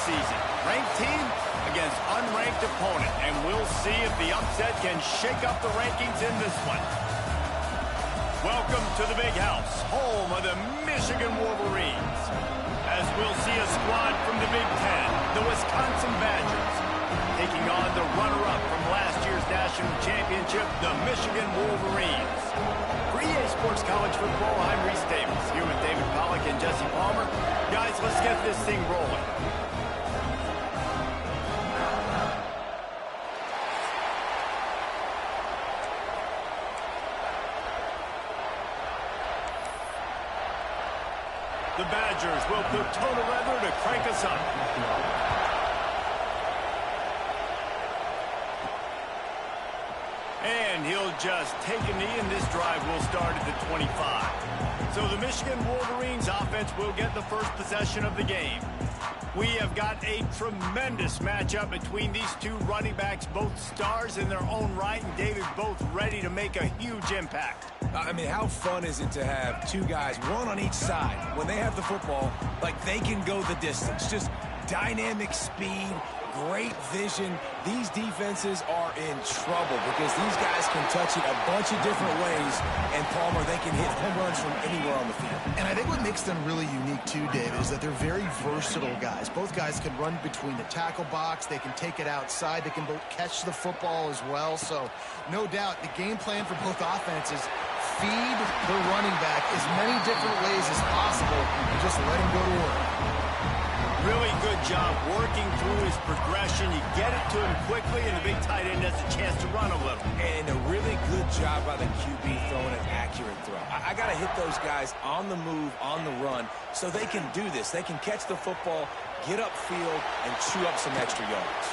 season. Ranked team against unranked opponent, and we'll see if the upset can shake up the rankings in this one. Welcome to the Big House, home of the Michigan Wolverines. As we'll see a squad from the Big Ten, the Wisconsin Badgers, taking on the runner-up from last year's national championship, the Michigan Wolverines. For EA Sports College Football, I'm Reese Davis, here with David Pollack and Jesse Palmer. Guys, let's get this thing rolling. The Badgers will put toe to leather to crank us up. And he'll just take a knee, and this drive will start at the 25. So the Michigan Wolverines offense will get the first possession of the game. We have got a tremendous matchup between these two running backs, both stars in their own right, and David, both ready to make a huge impact. I mean, how fun is it to have two guys, one on each side, when they have the football, like they can go the distance. Just dynamic speed, great vision. These defenses are in trouble because these guys can touch it a bunch of different ways, and Palmer, they can hit home runs from anywhere on the field. And I think what makes them really unique too, David, is that they're very versatile guys. Both guys can run between the tackle box, they can take it outside, they can both catch the football as well. So no doubt the game plan for both offenses, feed the running back as many different ways as possible and just let him go to work. Really good job working through his progression. You get it to him quickly, and the big tight end has a chance to run a little. And a really good job by the QB throwing an accurate throw. I got to hit those guys on the move, on the run, so they can do this. They can catch the football, get upfield, and chew up some extra yards.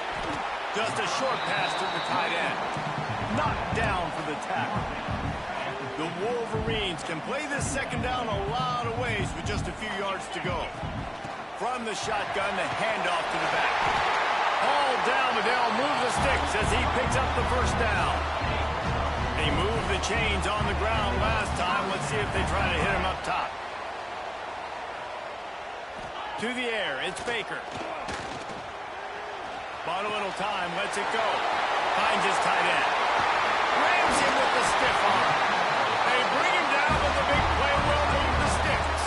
Just a short pass to the tight end. Knocked down for the tackle. The Wolverines can play this second down a lot of ways with just a few yards to go. From the shotgun, the handoff to the back. All down, Liddell moves the sticks as he picks up the first down. They moved the chains on the ground last time. Let's see if they try to hit him up top. To the air, it's Baker. Bought a little time, lets it go. Finds his tight end. Rams him with the stiff arm. They bring him down, but the big play will move the sticks.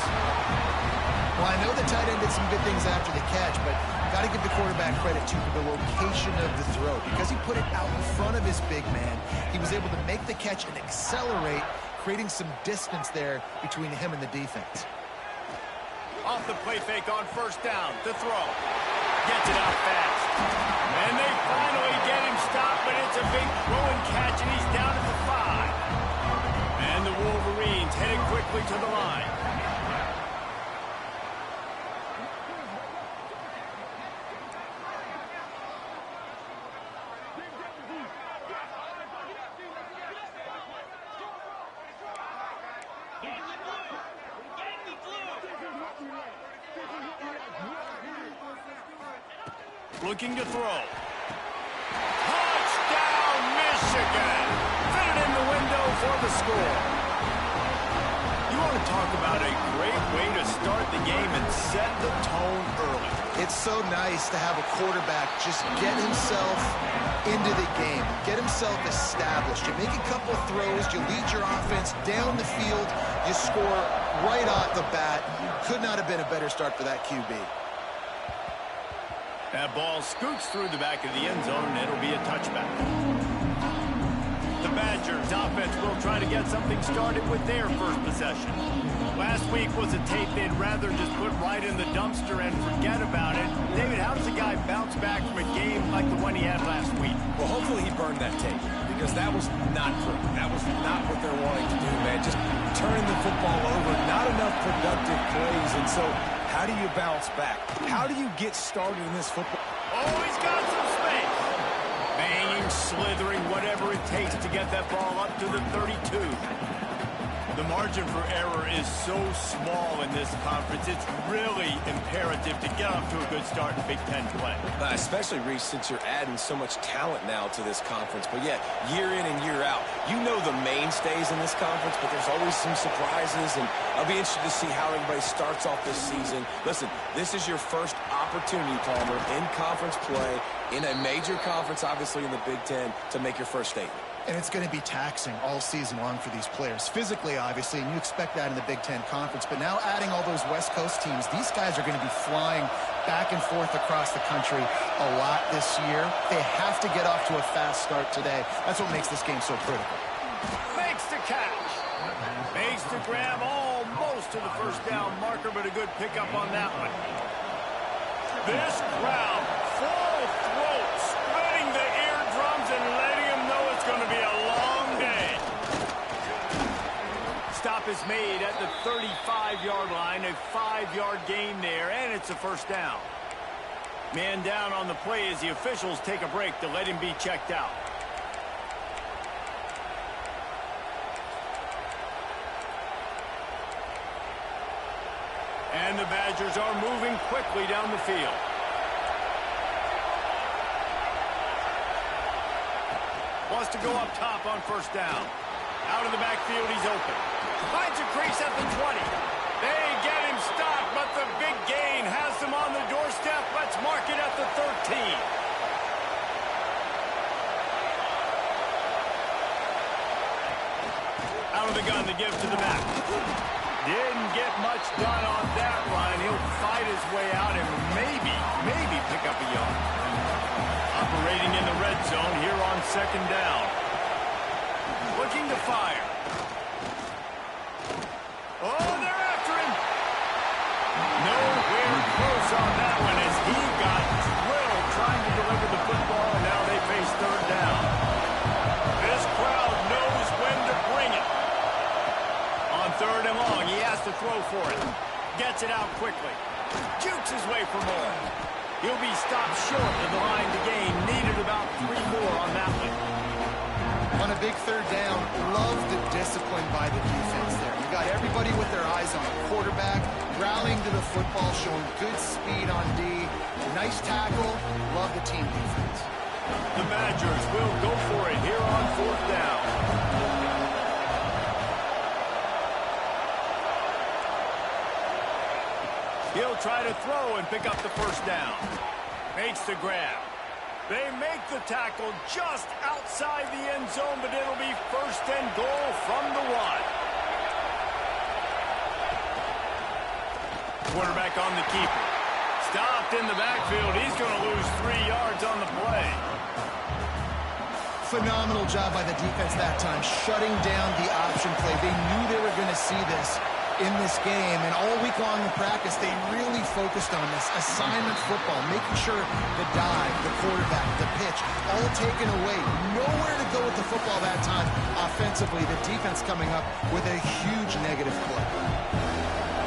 Well, I know the tight end did some good things after the catch, but got to give the quarterback credit, too, for the location of the throw. Because he put it out in front of his big man, he was able to make the catch and accelerate, creating some distance there between him and the defense. Off the play fake on first down, the throw. Gets it out fast. And they finally get him stopped, but it's a big throw and catch, and he's down at the 5. And the Wolverines heading quickly to the line. Looking to throw. Touchdown, Michigan! Fitted in the window for the score. You want to talk about a great way to start the game and set the tone early. It's so nice to have a quarterback just get himself into the game, get himself established. You make a couple throws, you lead your offense down the field, you score right off the bat. Could not have been a better start for that QB. That ball scoots through the back of the end zone, and it'll be a touchback. The Badgers offense will try to get something started with their first possession. Last week was a tape they'd rather just put right in the dumpster and forget about it. David, how does a guy bounce back from a game like the one he had last week? Well, hopefully he burned that tape, because that was not good. That was not what they're wanting to do, man. Just turning the football over, not enough productive plays, and so how do you bounce back? How do you get started in this football? Oh, he's got some space. Banging, slithering, whatever it takes to get that ball up to the 32. The margin for error is so small in this conference. It's really imperative to get off to a good start in Big Ten play. Especially, Reese, since you're adding so much talent now to this conference. But yeah, year in and year out, you know the mainstays in this conference, but there's always some surprises, and I'll be interested to see how everybody starts off this season. Listen, this is your first opportunity opportunity, Palmer, in conference play, in a major conference, obviously in the Big Ten, to make your first statement. And it's going to be taxing all season long for these players. Physically, obviously, and you expect that in the Big Ten Conference. But now adding all those West Coast teams, these guys are going to be flying back and forth across the country a lot this year. They have to get off to a fast start today. That's what makes this game so critical. Makes the catch. Makes the grab almost to the first down marker, but a good pickup on that one. This crowd, full throat, spreading the eardrums and letting them know it's going to be a long day. Stop is made at the 35-yard line, a 5-yard gain there, and it's a first down. Man down on the play as the officials take a break to let him be checked out. And the Badgers are moving quickly down the field. Wants to go up top on first down. Out of the backfield, he's open. Finds a crease at the 20. They get him stopped, but the big gain has them on the doorstep. Let's mark it at the 13. Out of the gun to give to the back. Didn't get much done on that run. He'll fight his way out and maybe pick up a yard. Operating in the red zone here on second down. Looking to fire. Oh, they're after him. Nowhere close on that one as he got drilled trying to deliver the football, and now they face third down. This crowd knows when to bring it. On third and long, he has to throw for it. Gets it out quickly. Jukes his way for more. He'll be stopped short of the line to gain. Needed about 3 more on that one. On a big third down, love the discipline by the defense there. You got everybody with their eyes on the quarterback, rallying to the football, showing good speed on D. Nice tackle. Love the team defense. The Badgers will go for it here on fourth down. He'll try to throw and pick up the first down. Makes the grab. They make the tackle just outside the end zone, but it'll be first and goal from the 1. Quarterback on the keeper. Stopped in the backfield. He's going to lose 3 yards on the play. Phenomenal job by the defense that time, shutting down the option play. They knew they were going to see this in this game, and all week long in practice, they really focused on this assignment football, making sure the dive, the quarterback, the pitch, all taken away. Nowhere to go with the football that time offensively. The defense coming up with a huge negative play.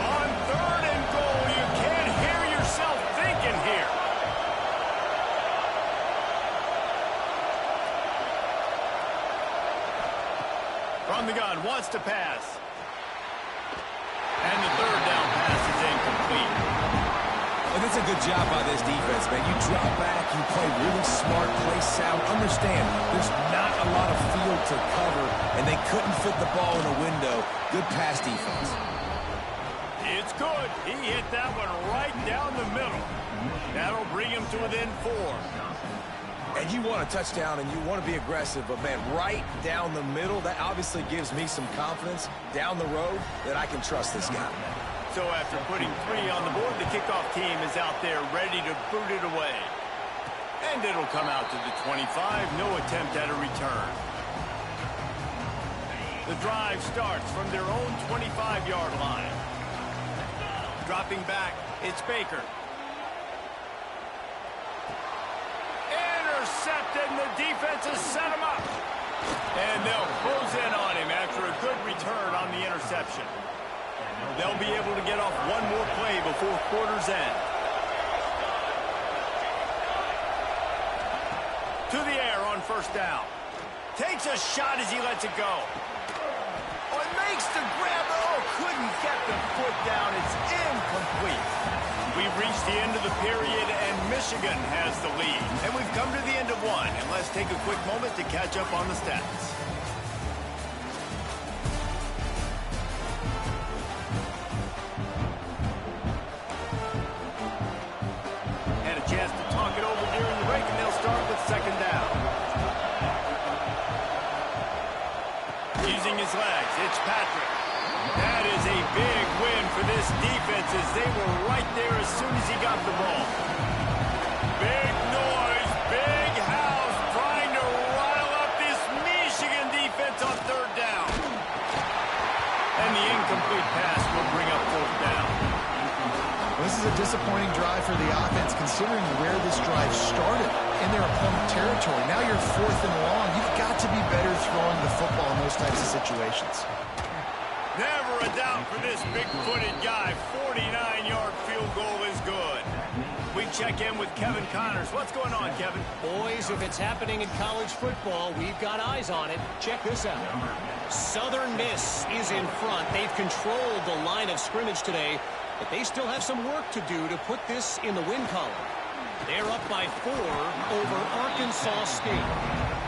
On third and goal, you can't hear yourself thinking here. From the gun, wants to pass. And the third down pass is incomplete. And it's a good job by this defense, man. You drop back, you play really smart, play sound. Understand, there's not a lot of field to cover, and they couldn't fit the ball in a window. Good pass defense. It's good. He hit that one right down the middle. That'll bring him to within 4. And you want a touchdown and you want to be aggressive, but, man, right down the middle, that obviously gives me some confidence down the road that I can trust this guy. So after putting 3 on the board, the kickoff team is out there ready to boot it away. And it'll come out to the 25. No attempt at a return. The drive starts from their own 25-yard line. Dropping back, it's Baker. Intercepted, and the defense has set him up. And they'll close in on him after a good return on the interception. They'll be able to get off one more play before quarter's end. To the air on first down. Takes a shot as he lets it go. Oh, it makes the grab. Oh, couldn't get the foot down. It's incomplete. We've reached the end of the period, and Michigan has the lead. And we've come to the end of one. And let's take a quick moment to catch up on the stats. Fitzpatrick. That is a big win for this defense as they were right there as soon as he got the ball. Big noise, big house, trying to rile up this Michigan defense on third down. And the incomplete pass will bring up fourth down. This is a disappointing drive for the offense, considering where this drive started in their opponent territory. Now you're fourth and long. You've got to be better throwing the football in those types of situations. Never a doubt for this big-footed guy. 49-yard field goal is good. We check in with Kevin Connors. What's going on, Kevin? Boys, if it's happening in college football, we've got eyes on it. Check this out. Southern Miss is in front. They've controlled the line of scrimmage today, but they still have some work to do to put this in the win column. They're up by 4 over Arkansas State.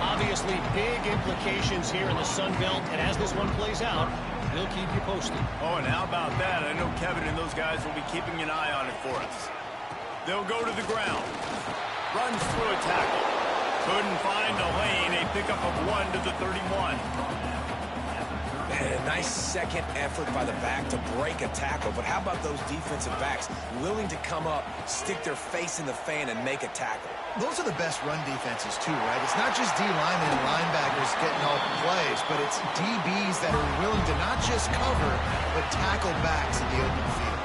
Obviously, big implications here in the Sun Belt, and as this one plays out, we'll keep you posted. Oh, and how about that? I know Kevin and those guys will be keeping an eye on it for us. They'll go to the ground. Runs through a tackle. Couldn't find a lane. A pickup of 1 to the 31. And a nice second effort by the back to break a tackle. But how about those defensive backs willing to come up, stick their face in the fan, and make a tackle? Those are the best run defenses, too, right? It's not just D linemen and linebackers getting all the plays, but it's DBs that are willing to not just cover, but tackle backs in the open field.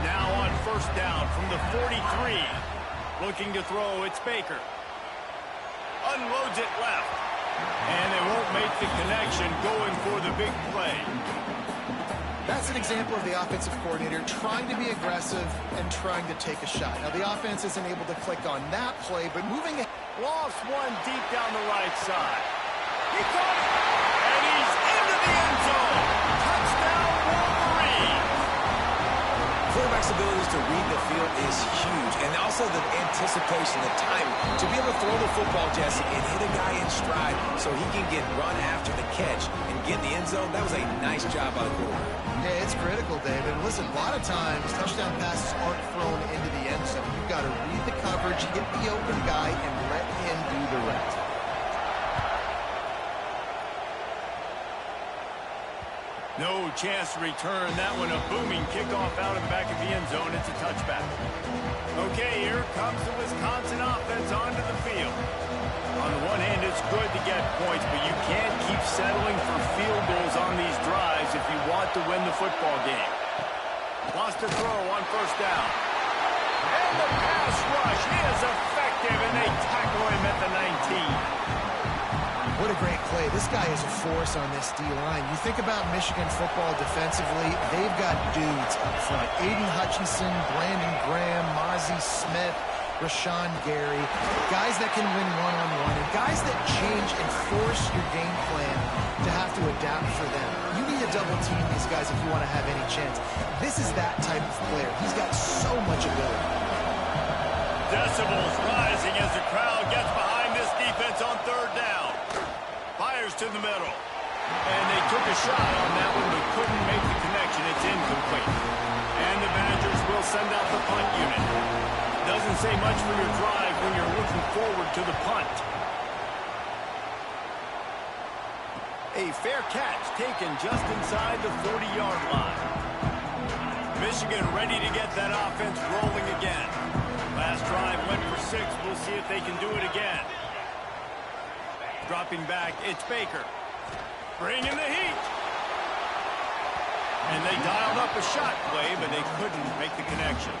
Now on first down from the 43. Looking to throw, it's Baker. Unloads it left. And they won't make the connection going for the big play. That's an example of the offensive coordinator trying to be aggressive and trying to take a shot. Now, the offense isn't able to click on that play, but moving it. Lost one deep down the right side. He caught it, and he's into the end zone. Touchdown, Wolverine. Quarterback's abilities to read the field is huge, and also the anticipation, the timing, to be able to throw the football, Jesse, and hit a guy in stride so he can get run after the catch and get in the end zone. That was a nice job by the quarterback. Yeah, it's critical, David. Listen, a lot of times touchdown passes aren't thrown into the end zone. You've got to read the coverage, hit the open guy, and let him do the rest. No chance to return that one. A booming kickoff out of the back of the end zone. It's a touchback. Okay, here comes the Wisconsin offense onto the field. On the one hand, it's good to get points, but you can't keep settling for field goals on these drives if you want to win the football game. Lost a throw on first down. And the pass rush is effective, and they tackle him at the 19. What a great play. This guy is a force on this D-line. You think about Michigan football defensively, they've got dudes up front. Aiden Hutchinson, Brandon Graham, Mozzie Smith, Rashawn Gary, guys that can win one-on-one, and guys that change and force your game plan to have to adapt for them. You need to double team these guys if you want to have any chance. This is that type of player. He's got so much ability. Decibels rising as the crowd gets behind this defense on third down. Fires to the middle. And they took a shot on that one, but couldn't make the connection. It's incomplete. And the Badgers will send out the punt unit. Doesn't say much for your drive when you're looking forward to the punt. A fair catch taken just inside the 40-yard line. Michigan ready to get that offense rolling again. Last drive went for 6. We'll see if they can do it again. Dropping back, it's Baker. Bringing the heat. And they dialed up a shot play, but they couldn't make the connection.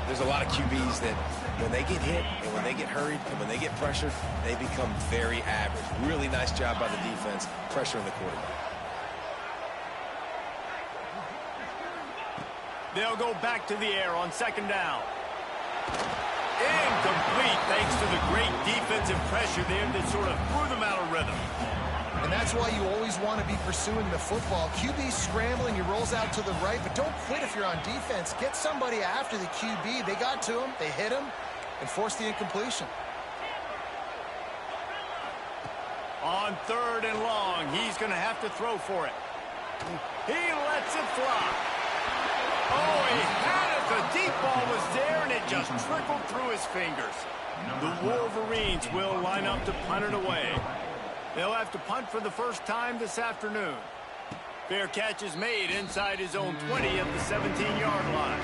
There's a lot of QBs that when they get hit and when they get hurried and when they get pressured, they become very average. Really nice job by the defense, pressuring the quarterback. They'll go back to the air on second down. Incomplete thanks to the great defensive pressure there that sort of threw them out of rhythm. And that's why you always want to be pursuing the football. QB scrambling, he rolls out to the right, but don't quit if you're on defense. Get somebody after the QB. They got to him, they hit him, and forced the incompletion. On third and long, he's going to have to throw for it. He lets it fly. Oh, he had it. The deep ball was there, and it just trickled through his fingers. The Wolverines will line up to punt it away. They'll have to punt for the first time this afternoon. Fair catch is made inside his own 20 at the 17-yard line.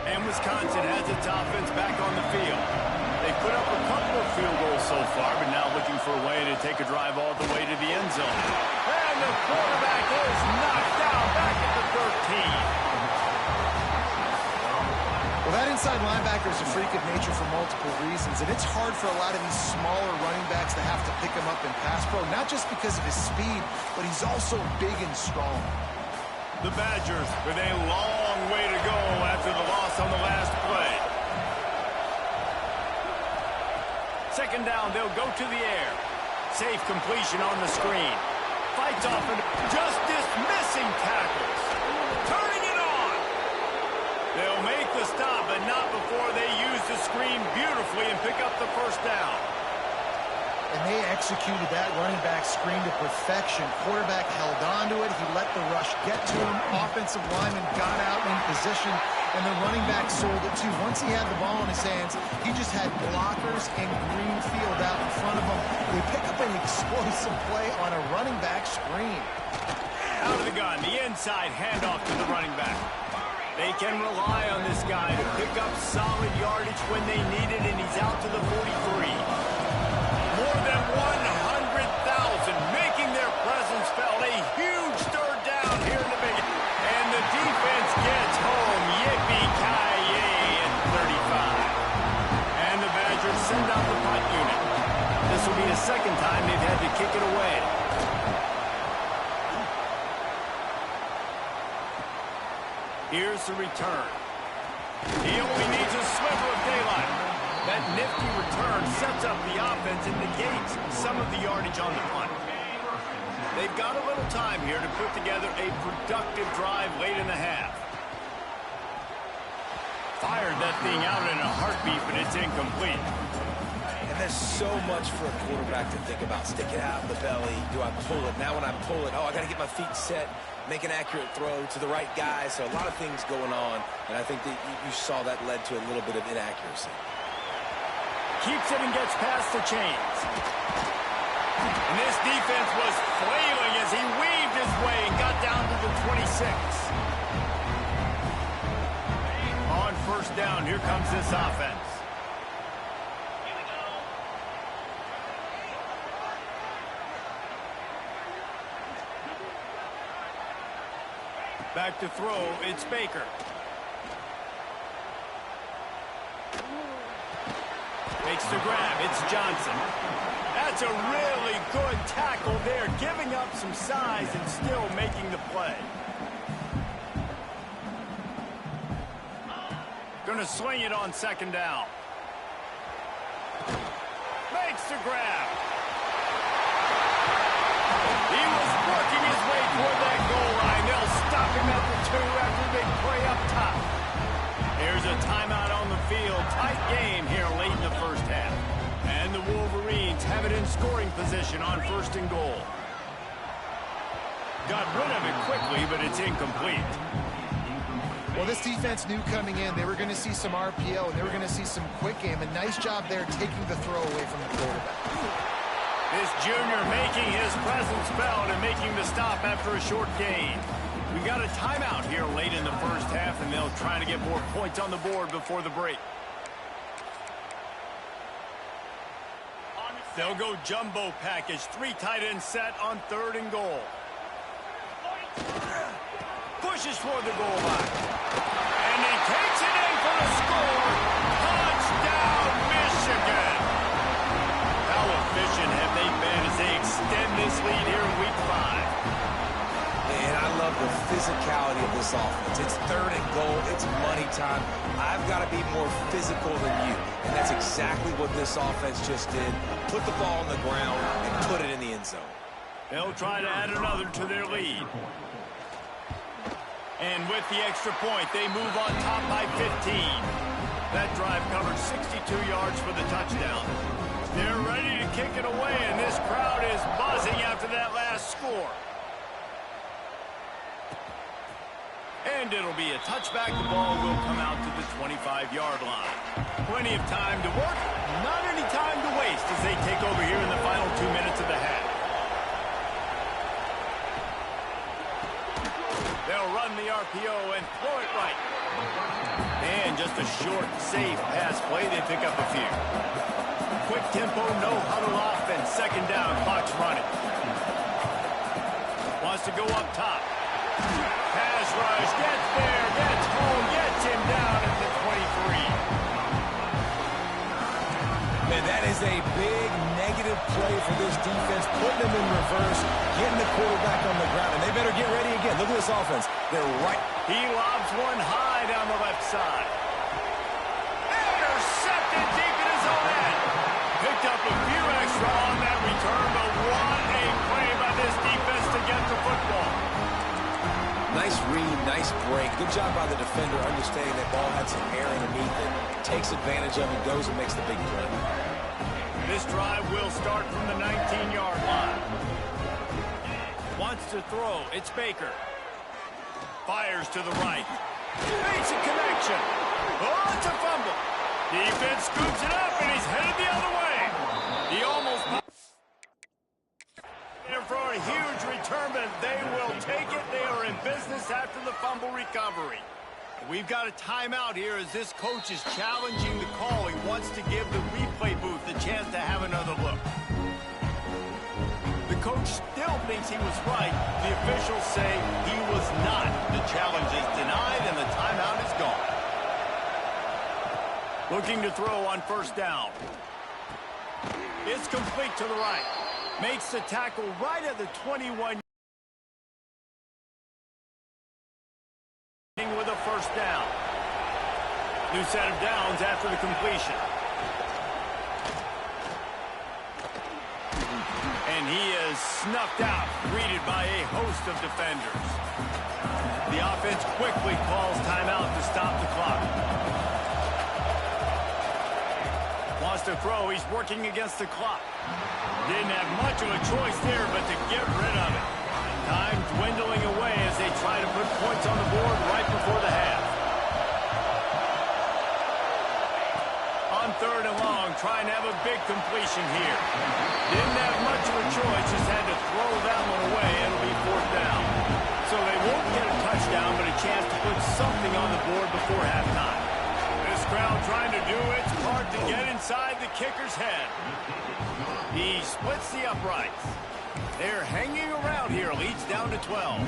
And Wisconsin has its offense back on the field. They put up a couple of field goals so far, but now looking for a way to take a drive all the way to the end zone. And the quarterback is knocked down back at the 13. Well, that inside linebacker is a freak of nature for multiple reasons, and it's hard for a lot of these smaller running backs to have to pick him up in pass pro, not just because of his speed, but he's also big and strong. The Badgers with a long way to go after the loss on the last play. Second down, they'll go to the air. Safe completion on the screen. Fights off and just dismissing tackles. Turning it on. They'll make the stop, but not before they use the screen beautifully and pick up the first down. And they executed that running back screen to perfection. Quarterback held on to it. He let the rush get to him. Offensive lineman got out in position, and the running back sold it too. Once he had the ball in his hands, he just had blockers and green field out in front of him. They pick up an explosive play on a running back screen. Out of the gun, the inside handoff to the running back. They can rely on this guy to pick up solid yardage when they need it, and he's out to the 43. More than 100,000 making their presence felt. A huge third down here in the big. And the defense gets home. Yippee-ki-yay at 35. And the Badgers send out the punt unit. This will be the second time they've had to kick it away. Here's the return. He only needs a sliver of daylight. That nifty return sets up the offense and negates some of the yardage on the punt. They've got a little time here to put together a productive drive late in the half. Fired that thing out in a heartbeat, but it's incomplete. And there's so much for a quarterback to think about. Stick it out in the belly. Do I pull it? Now when I pull it, I got to get my feet set, make an accurate throw to the right guy. So a lot of things going on, and I think that you saw that led to a little bit of inaccuracy. Keeps it and gets past the chains. And this defense was flailing as he weaved his way and got down to the 26. On first down, here comes this offense. Back to throw, it's Baker. Makes the grab, it's Johnson. That's a really good tackle there, giving up some size and still making the play. Gonna swing it on second down. Makes the grab. He was working his way toward that goal line. They'll stop him at the 2 after a big play up top. There's a timeout on the field. Tight game here late in the first half. And the Wolverines have it in scoring position on first and goal. Got rid of it quickly, but it's incomplete. Well, this defense knew coming in they were going to see some RPO, and they were going to see some quick game. A nice job there taking the throw away from the quarterback. This junior making his presence felt and making the stop after a short gain. We got a timeout here late in the first half, and they'll try to get more points on the board before the break. They'll go jumbo package, 3 tight ends set on third and goal. Pushes toward the goal line. And he takes it in for the score. Touchdown, Michigan. How efficient have they been as they extend this lead here in week 5? And I love the physicality of this offense. It's third and goal. It's money time. I've got to be more physical than you. And that's exactly what this offense just did. Put the ball on the ground and put it in the end zone. They'll try to add another to their lead. And with the extra point, they move on top by 15. That drive covered 62 yards for the touchdown. They're ready to kick it away, and this crowd is buzzing after that last score. And it'll be a touchback. The ball will come out to the 25-yard line. Plenty of time to work, not any time to waste as they take over here in the final 2 minutes of the half. from the RPO and throw it right. And just a short, safe pass play. They pick up a few. Quick tempo, no huddle offense. Second down, clock's running. Wants to go up top. Pass rush, gets there, gets home, gets him down at the 23. Man, that is a big negative play for this defense, putting them in reverse, getting the quarterback on the ground, and they better get ready again. Look at this offense. They're right. He lobs one high down the left side. Intercepted deep in his own end. Picked up a few extra on that return, but what a play by this defense to get the football. Nice read, nice break. Good job by the defender understanding that ball had some air underneath it. Takes advantage of it, goes and makes the big play. This drive will start from the 19-yard line. Wants to throw. It's Baker. Fires to the right. Makes a connection. Oh, it's a fumble. Defense scoops it up, and he's headed the other way. He almost... for a huge return, but they will take it. They are in business after the fumble recovery. We've got a timeout here as this coach is challenging the call. He wants to give the replay booth the chance to have another look. The coach still thinks he was right. The officials say he was not. The challenge is denied, and the timeout is gone. Looking to throw on first down. It's complete to the right. Makes the tackle right at the 21. With a first down. New set of downs after the completion. And he is snuffed out, greeted by a host of defenders. The offense quickly calls timeout to stop the clock. Wants to throw. He's working against the clock. Didn't have much of a choice there, but to get rid of it. Time dwindling away as they try to put points on the board right before the half. On third and long, trying to have a big completion here. Didn't have much of a choice, just had to throw that one away. It'll be fourth down. So they won't get a touchdown, but a chance to put something on the board before halftime. This crowd trying to do its part to get inside the kicker's head. He splits the uprights. They're hanging around here. Leads down to 12.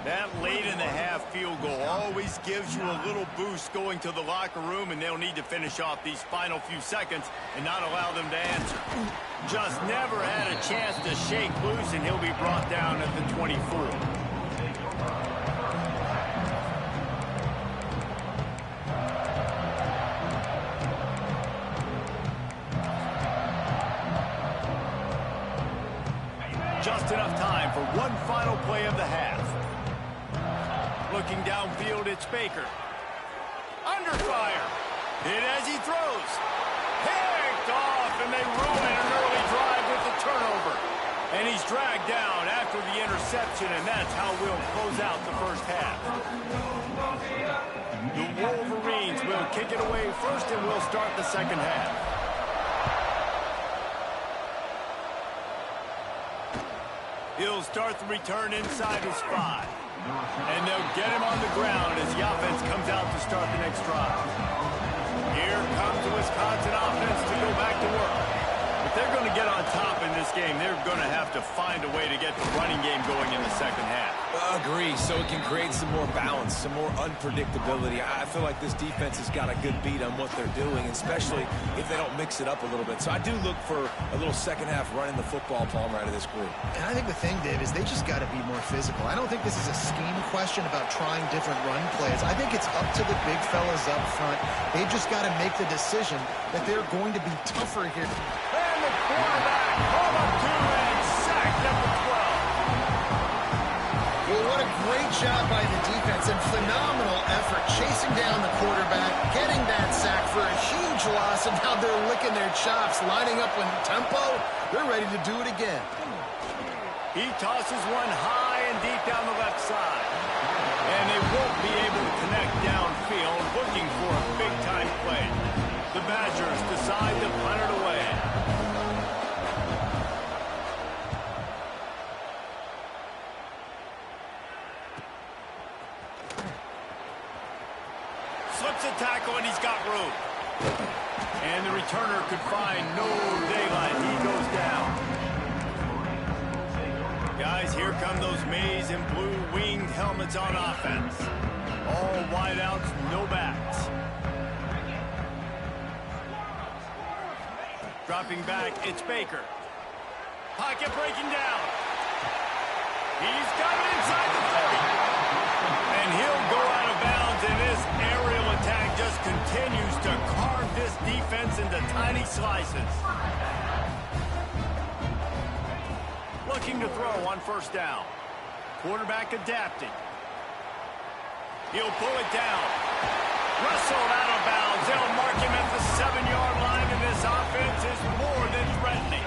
That late in the half field goal always gives you a little boost going to the locker room, and they'll need to finish off these final few seconds and not allow them to answer. Just never had a chance to shake loose, and he'll be brought down at the 24. Just enough time for one final play of the half. Looking downfield, it's Baker. Under fire. Hit as he throws. Picked off, and they ruin an early drive with the turnover. And he's dragged down after the interception, and that's how we'll close out the first half. The Wolverines will kick it away first, and we'll start the second half. He'll start the return inside his 5. And they'll get him on the ground as the offense comes out to start the next drive. Here comes the Wisconsin offense to go back to work. If they're going to get on top in this game, they're going to have to find a way to get the running game going in the second half. Agree, so it can create some more balance, some more unpredictability. I feel like this defense has got a good beat on what they're doing, especially if they don't mix it up a little bit. So I do look for a little second half running the football, Palmer, out of this group. And I think the thing, Dave, is they just got to be more physical. I don't think this is a scheme question about trying different run plays. I think it's up to the big fellas up front. They've just got to make the decision that they're going to be tougher here. And the quarterback home up to and sacked at the 12. Well, what a great job by the defense and phenomenal effort chasing down the quarterback, getting that sack for a huge loss, and now they're licking their chops, lining up in tempo. They're ready to do it again. He tosses one high and deep down the left side. And they won't be able to connect downfield, looking for a big-time play. The Badgers decide to punt it away. tackle, and he's got room. And the returner could find no daylight. He goes down. Guys, here come those maize and blue winged helmets on offense. All wideouts, no backs. Dropping back, it's Baker. Pocket breaking down. He's got it inside the 30. And he'll go out of bounds, and this aerial attack just continues to carve this defense into tiny slices. Looking to throw on first down. Quarterback adapting. He'll pull it down. Wrestled out of bounds. They'll mark him at the 7-yard line, and this offense is more than threatening.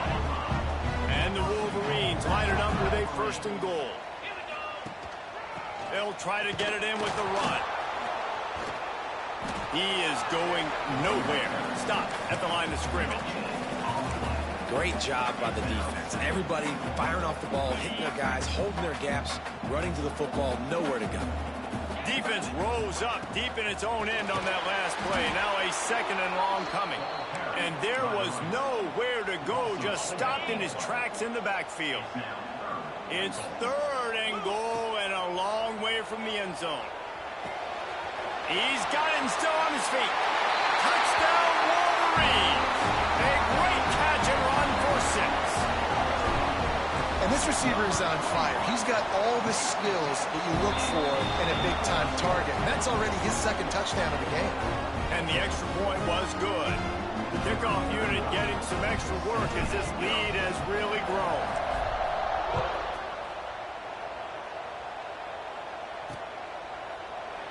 And the Wolverines line it up with a 1st and goal. They'll try to get it in with the run. He is going nowhere. Stop at the line of scrimmage. Great job by the defense. Everybody firing off the ball, hitting their guys, holding their gaps, running to the football, nowhere to go. Defense rose up deep in its own end on that last play. Now a 2nd and long coming. And there was nowhere to go, just stopped in his tracks in the backfield. It's 3rd and goal and a long way from the end zone. He's got it and still on his feet. Touchdown Wolverines. A great catch and run for 6. And this receiver is on fire. He's got all the skills that you look for in a big-time target. And that's already his 2nd touchdown of the game. And the extra point was good. The kickoff unit getting some extra work as this lead has really grown.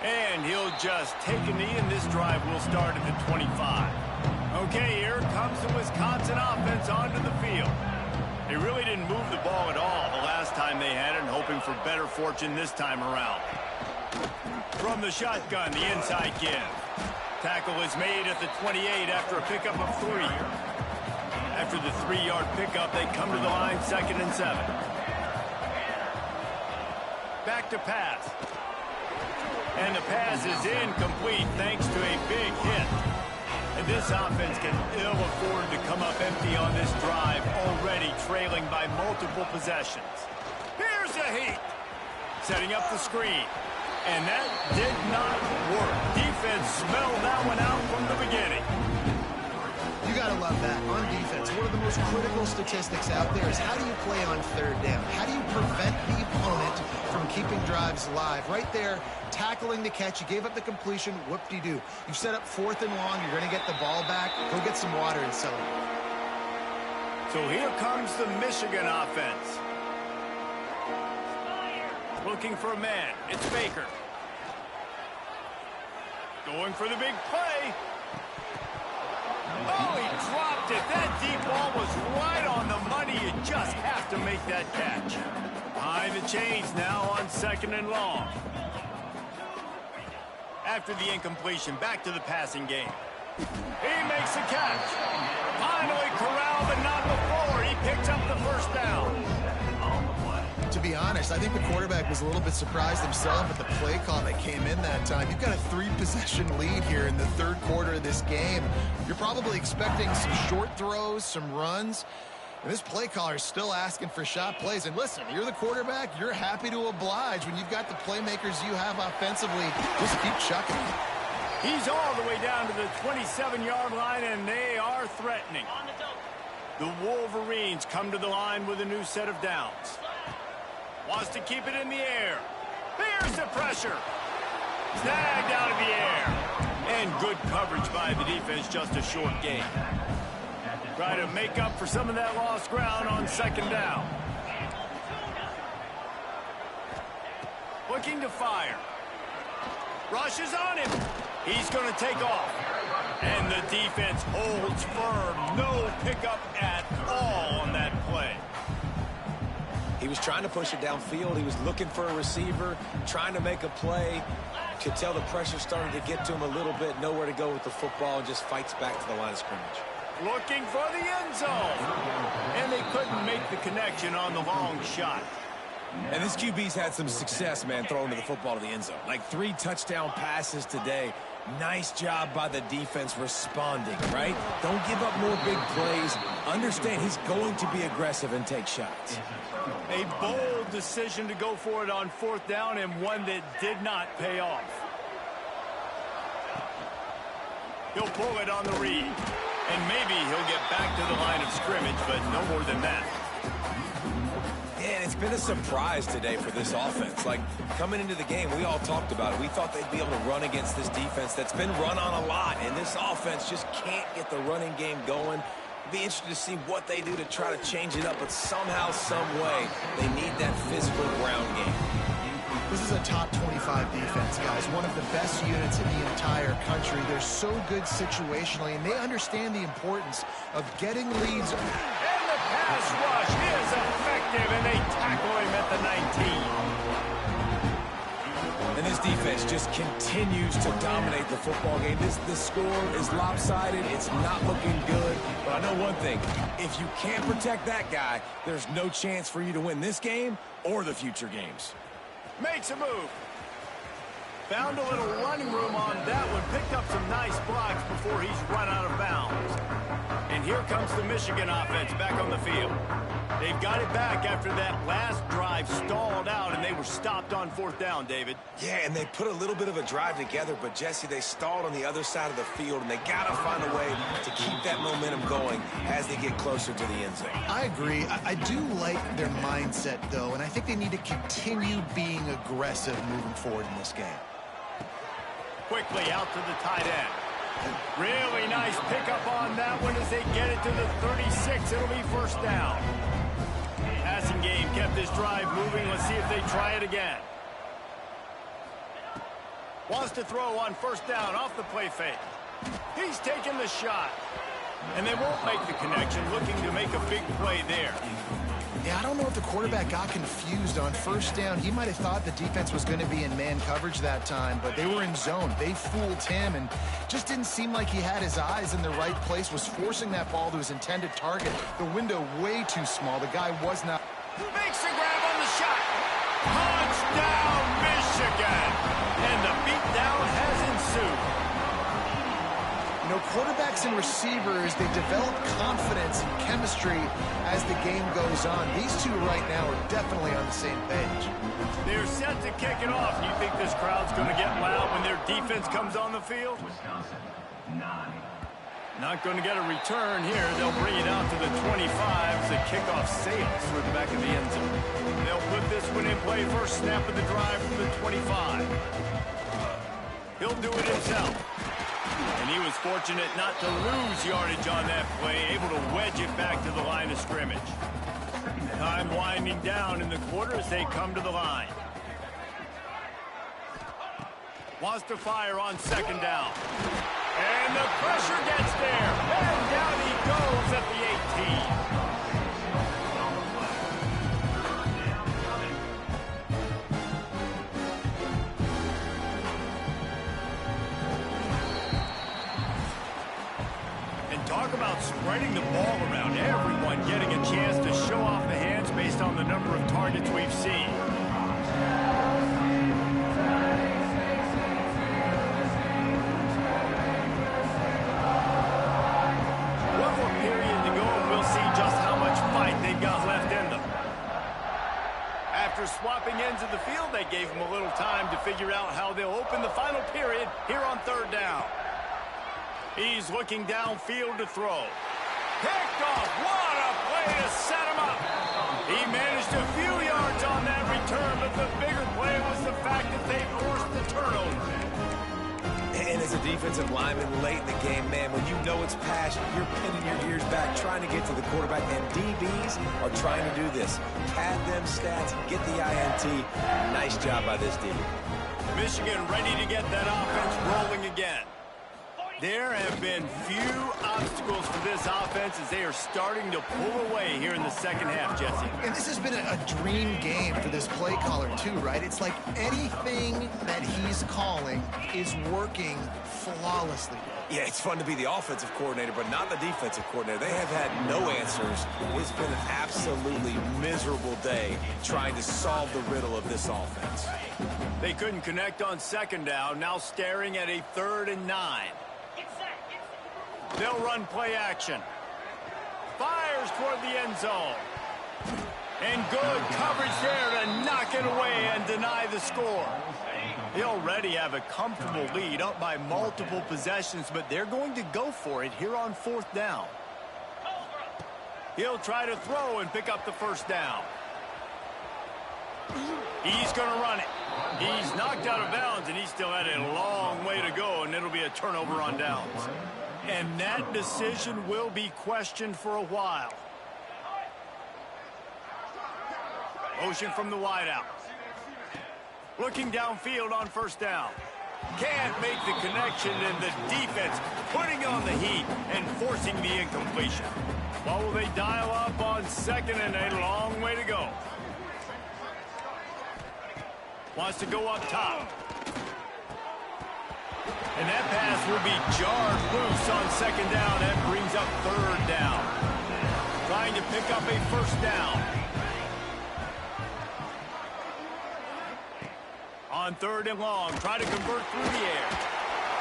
And he'll just take a knee, and this drive will start at the 25. Okay, here comes the Wisconsin offense onto the field. They really didn't move the ball at all the last time they had it, and hoping for better fortune this time around. From the shotgun, the inside give. Tackle is made at the 28 after a pickup of 3. After the 3-yard pickup, they come to the line 2nd and 7. Back to pass. And the pass is incomplete thanks to a big hit. And this offense can ill afford to come up empty on this drive, already trailing by multiple possessions. Here's a heat. Setting up the screen. And that did not work. Defense smelled that one out from the beginning. You got to love that. On defense, one of the most critical statistics out there is how do you play on 3rd down? How do you prevent the opponent from keeping drives alive? Right there, tackling the catch. You gave up the completion. Whoop-de-doo. You've set up 4th and long. You're going to get the ball back. Go get some water and celebrate. So here comes the Michigan offense. Looking for a man. It's Baker. Going for the big play. Oh, he dropped it. That deep ball was right on the money. You just have to make that catch. Behind the chains now on 2nd and long. After the incompletion, back to the passing game. He makes the catch. Finally corralled, but not before. He picks up the 1st down. To be honest, I think the quarterback was a little bit surprised himself at the play call that came in that time. You've got a 3-possession lead here in the 3rd quarter of this game. You're probably expecting some short throws, some runs. And this play caller is still asking for shot plays. And listen, you're the quarterback. You're happy to oblige when you've got the playmakers you have offensively. Just keep chucking. He's all the way down to the 27-yard line, and they are threatening. The Wolverines come to the line with a new set of downs. Wants to keep it in the air. Here's the pressure. Snagged out of the air. And good coverage by the defense, just a short gain. Try to make up for some of that lost ground on 2nd down. Looking to fire. Rushes on him. He's going to take off. And the defense holds firm. No pickup at all on that play. He was trying to push it downfield. He was looking for a receiver, trying to make a play. Could tell the pressure started to get to him a little bit. Nowhere to go with the football, and just fights back to the line of scrimmage. Looking for the end zone. And they couldn't make the connection on the long shot. And this QB's had some success, man, throwing to the football to the end zone. Like 3 touchdown passes today. Nice job by the defense responding, right? Don't give up more big plays. Understand he's going to be aggressive and take shots. A bold decision to go for it on 4th down, and one that did not pay off. He'll pull it on the read. And maybe he'll get back to the line of scrimmage, but no more than that. Yeah, and it's been a surprise today for this offense. Like, coming into the game, we all talked about it. We thought they'd be able to run against this defense that's been run on a lot, and this offense just can't get the running game going. Be interested to see what they do to try to change it up, but somehow, some way, they need that physical ground game. This is a top 25 defense, guys. One of the best units in the entire country. They're so good situationally, and they understand the importance of getting leads. And the pass rush is effective, and they tackle him at the 19. And this defense just continues to dominate the football game. This score is lopsided. It's not looking good. But I know one thing. If you can't protect that guy, there's no chance for you to win this game or the future games. Makes a move. Found a little running room on that one. Picked up some nice blocks before he's run out of bounds. And here comes the Michigan offense back on the field. They've got it back after that last drive stalled out, and they were stopped on 4th down, David. Yeah, and they put a little bit of a drive together, but, Jesse, they stalled on the other side of the field, and they got to find a way to keep that momentum going as they get closer to the end zone. I agree. I do like their mindset, though, and I think they need to continue being aggressive moving forward in this game. Quickly out to the tight end. Really nice pickup on that one as they get it to the 36. It'll be 1st down. Passing game kept this drive moving. Let's see if they try it again. Wants to throw on 1st down off the play fake. He's taking the shot. And they won't make the connection, looking to make a big play there. Yeah, I don't know if the quarterback got confused on 1st down. He might have thought the defense was going to be in man coverage that time, but they were in zone. They fooled him and just didn't seem like he had his eyes in the right place, was forcing that ball to his intended target. The window way too small. The guy was not. Makes a grab on the shot. Touchdown, Michigan. And the beatdown has ensued. You know, quarterbacks and receivers, they develop confidence and chemistry as the game goes on. These two right now are definitely on the same page. They're set to kick it off. You think this crowd's going to get loud when their defense comes on the field? Not going to get a return here. They'll bring it out to the 25 as the kickoff sails through the back of the end zone. They'll put this one in play. First snap of the drive from the 25. He'll do it himself. And he was fortunate not to lose yardage on that play, able to wedge it back to the line of scrimmage. Time winding down in the quarter as they come to the line. Wants to fire on 2nd down. And the pressure gets there. And down he goes at the 18. Talk about spreading the ball around. Everyone getting a chance to show off the hands based on the number of targets we've seen. One more period to go, and we'll see just how much fight they've got left in them. After swapping ends of the field, they gave them a little time to figure out how they'll open the final period here on 3rd down. He's looking downfield to throw. Picked off. What a play to set him up. He managed a few yards on that return, but the bigger play was the fact that they forced the turnover. And as a defensive lineman late in the game, man, when you know it's passion, you're pinning your ears back, trying to get to the quarterback, and DBs are trying to do this. Pad them stats, get the INT. Nice job by this DB. Michigan ready to get that offense rolling again. There have been few obstacles for this offense as they are starting to pull away here in the second half, Jesse. And this has been a dream game for this play caller, too, right? It's like anything that he's calling is working flawlessly. Yeah, it's fun to be the offensive coordinator, but not the defensive coordinator. They have had no answers. It's been an absolutely miserable day trying to solve the riddle of this offense. They couldn't connect on second down, now staring at a 3rd and 9. They'll run play action. Fires toward the end zone. And good coverage there to knock it away and deny the score. They already have a comfortable lead up by multiple possessions, but they're going to go for it here on 4th down. He'll try to throw and pick up the 1st down. He's going to run it. He's knocked out of bounds, and he still had a long way to go, and it'll be a turnover on downs. And that decision will be questioned for a while. Motion from the wideout. Looking downfield on 1st down. Can't make the connection, and the defense putting on the heat and forcing the incompletion. What will they dial up on 2nd and a long way to go? Wants to go up top. And that pass will be jarred loose on 2nd down. That brings up 3rd down. Trying to pick up a 1st down. On 3rd and long, try to convert through the air.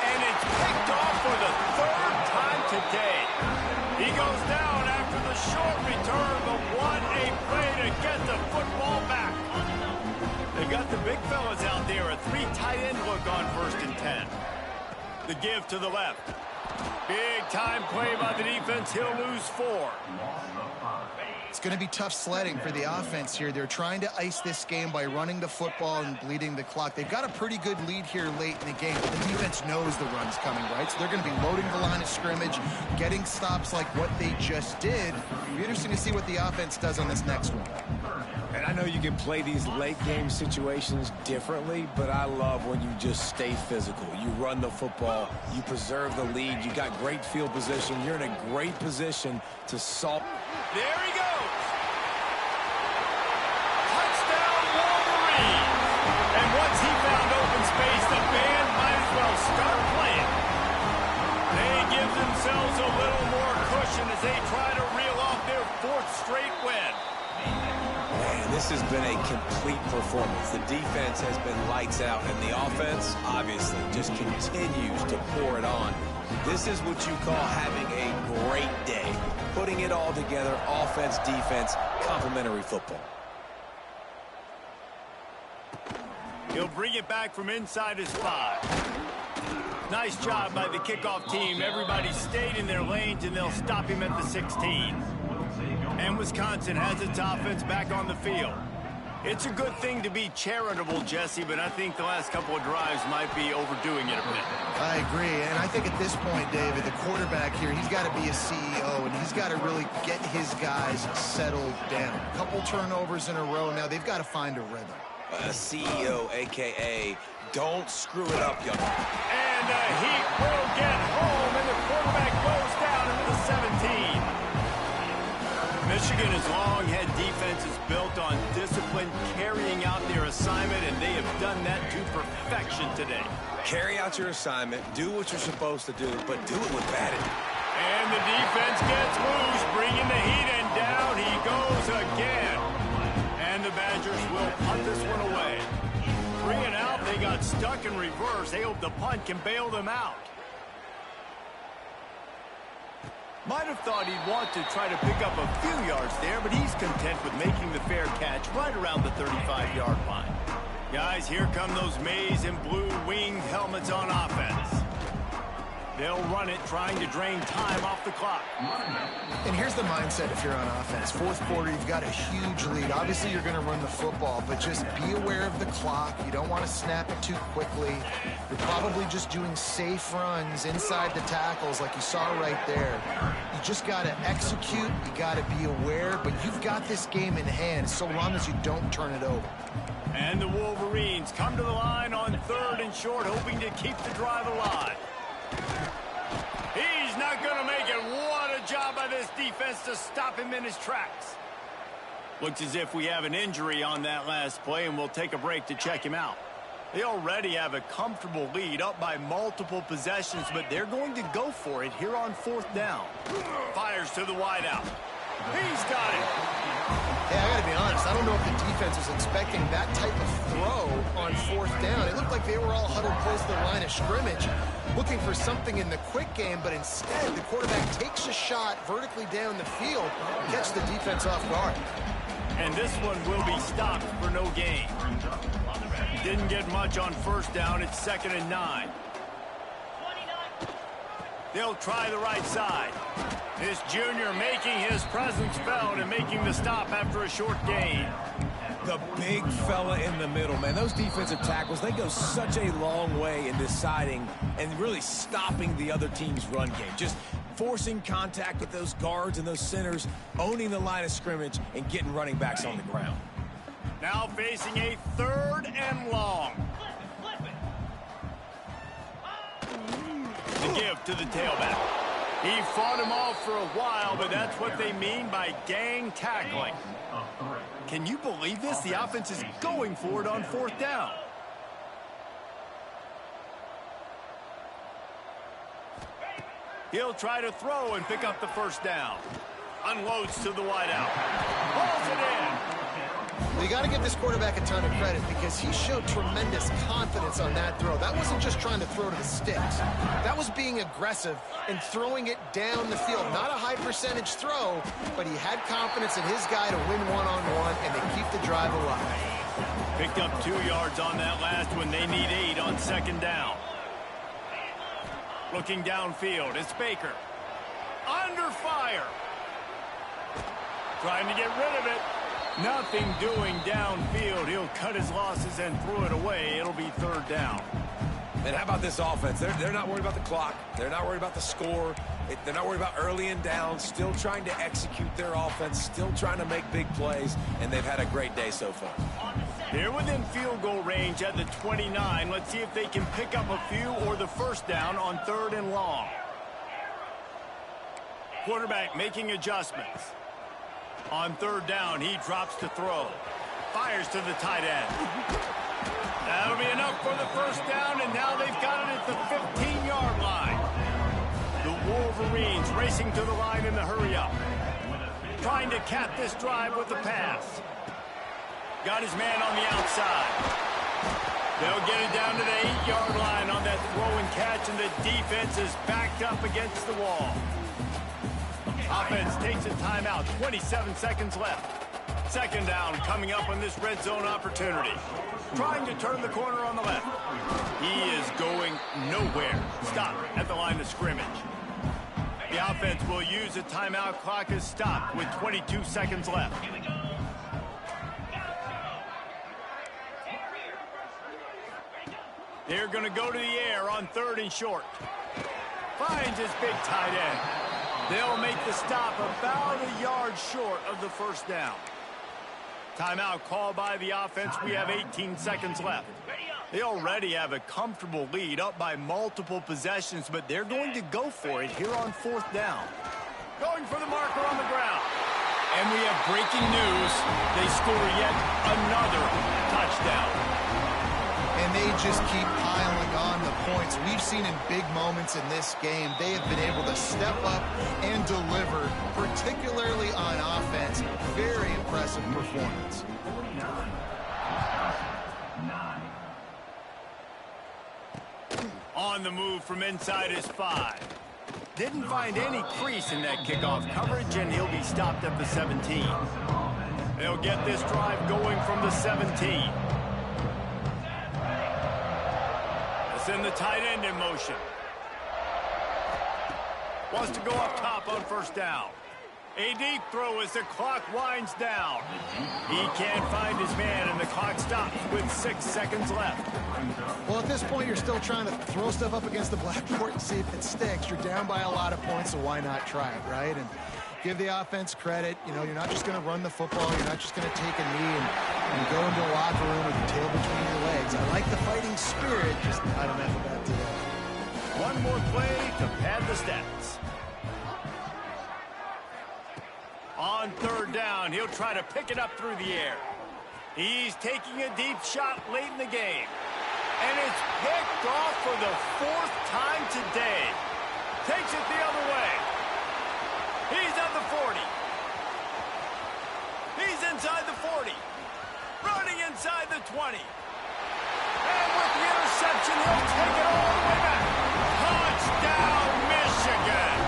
And it's picked off for the 3rd time today. He goes down after the short return, but what a play to get the football back. They got the big fellas out there, a 3 tight end look on 1st and 10. The give to the left. Big time play by the defense. He'll lose 4. It's going to be tough sledding for the offense here. They're trying to ice this game by running the football and bleeding the clock. They've got a pretty good lead here late in the game, but the defense knows the run's coming, right? So they're going to be loading the line of scrimmage, getting stops like what they just did. It'll be interesting to see what the offense does on this next one. And I know you can play these late game situations differently, but I love when you just stay physical. You run the football, you preserve the lead, you got great field position, you're in a great position to solve. There he goes. Touchdown Wolverine. And once he found open space, the band might as well start playing. They give themselves a little more cushion as they try to reel off their 4th straight win. Man, this has been a complete performance. The defense has been lights out, and the offense, obviously, just continues to pour it on. This is what you call having a great day. Putting it all together, offense, defense, complementary football. He'll bring it back from inside his 5. Nice job by the kickoff team. Everybody stayed in their lanes, and they'll stop him at the 16. And Wisconsin has its offense back on the field. It's a good thing to be charitable, Jesse, but I think the last couple of drives might be overdoing it a bit. I agree, and I think at this point, David, the quarterback here, he's got to be a CEO, and he's got to really get his guys settled down. A couple turnovers in a row. Now they've got to find a rhythm. A CEO, a.k.a. don't screw it up, young. And the heat will get home, and the quarterback goes down into the 17. Michigan has long had defenses built on discipline, carrying out their assignment, and they have done that to perfection today. Carry out your assignment, do what you're supposed to do, but do it with attitude. And the defense gets loose, bringing the heat, and down he goes again. And the Badgers will punt this one away. 3 and out, they got stuck in reverse. They hope the punt can bail them out. Might have thought he'd want to try to pick up a few yards there, but he's content with making the fair catch right around the 35-yard line. Guys, here come those maize and blue winged helmets on offense. They'll run it, trying to drain time off the clock. And here's the mindset if you're on offense. 4th quarter, you've got a huge lead. Obviously, you're going to run the football, but just be aware of the clock. You don't want to snap it too quickly. You're probably just doing safe runs inside the tackles like you saw right there. You just got to execute. You got to be aware, but you've got this game in hand so long as you don't turn it over. And the Wolverines come to the line on 3rd and short, hoping to keep the drive alive. Not going to make it. What a job by this defense to stop him in his tracks. Looks as if we have an injury on that last play, and we'll take a break to check him out. They already have a comfortable lead up by multiple possessions, but they're going to go for it here on 4th down. Fires to the wideout. He's got it. Hey, I got to be honest. I don't know if the defense was expecting that type of throw on 4th down. It looked like they were all huddled close to the line of scrimmage, looking for something in the quick game, but instead the quarterback takes a shot vertically down the field, catch the defense off guard. And this one will be stopped for no gain. Didn't get much on 1st down. It's 2nd and 9. They'll try the right side. This junior making his presence felt and making the stop after a short gain. The big fella in the middle, man. Those defensive tackles, they go such a long way in deciding and really stopping the other team's run game. Just forcing contact with those guards and those centers, owning the line of scrimmage, and getting running backs on the ground. Now facing a 3rd and long. The give to the tailback. He fought him off for a while, but that's what they mean by gang tackling. Can you believe this? The offense is going for it on 4th down. He'll try to throw and pick up the 1st down. Unloads to the wideout. Pulls it in. Well, you got to give this quarterback a ton of credit because he showed tremendous confidence on that throw. That wasn't just trying to throw to the sticks. That was being aggressive and throwing it down the field. Not a high percentage throw, but he had confidence in his guy to win one-on-one and to keep the drive alive. Picked up 2 yards on that last one. They need 8 on 2nd down. Looking downfield, it's Baker. Under fire. Trying to get rid of it. Nothing doing downfield. He'll cut his losses and throw it away. It'll be 3rd down. And how about this offense? They're not worried about the clock. They're not worried about the score. They're not worried about early and down. Still trying to execute their offense. Still trying to make big plays. And they've had a great day so far. They're within field goal range at the 29. Let's see if they can pick up a few or the 1st down on 3rd and long. Quarterback making adjustments. On 3rd down, he drops to throw. Fires to the tight end. That'll be enough for the 1st down, and now they've got it at the 15-yard line. The Wolverines racing to the line in the hurry-up. Trying to cap this drive with the pass. Got his man on the outside. They'll get it down to the 8-yard line on that throw and catch, and the defense is backed up against the wall. Offense takes a timeout, 27 seconds left. 2nd down coming up on this red zone opportunity. Trying to turn the corner on the left. He is going nowhere. Stop at the line of scrimmage. The offense will use a timeout. Clock is stopped with 22 seconds left. They're going to go to the air on 3rd and short. Finds his big tight end. They'll make the stop about a yard short of the 1st down. Timeout called by the offense. We have 18 seconds left. They already have a comfortable lead up by multiple possessions, but they're going to go for it here on 4th down. Going for the marker on the ground. And we have breaking news. They score yet another touchdown. And they just keep piling on the points. We've seen in big moments in this game, they have been able to step up and deliver, particularly on offense. Very impressive performance. On the move from inside his 5. Didn't find any crease in that kickoff coverage, and he'll be stopped at the 17. They'll get this drive going from the 17. Send the tight end in motion. Wants to go up top on 1st down. A deep throw as the clock winds down. He can't find his man, and the clock stops with 6 seconds left. Well, at this point, you're still trying to throw stuff up against the blackboard and see if it sticks. You're down by a lot of points, so why not try it, right? And give the offense credit. You know, you're not just going to run the football. You're not just going to take a knee and go into the locker room with your tail between your legs. I like the fighting spirit, just not enough of that today. one more play to pad the stats. On third down, he'll try to pick it up through the air. He's taking a deep shot late in the game. And it's picked off for the 4th time today. Takes it the other way. He's at the 40. He's inside the 40. Running inside the 20. And with the interception, he'll take it all the way back. Touchdown, Michigan.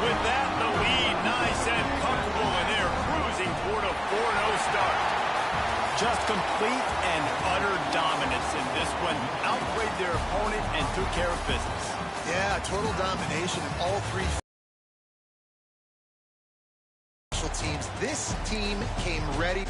With that, the lead nice and comfortable, and they're cruising toward a 4-0 start. Just complete and utter dominance in this one. Outplayed their opponent and took care of business. Yeah, total domination in all 3 special teams. This team came ready.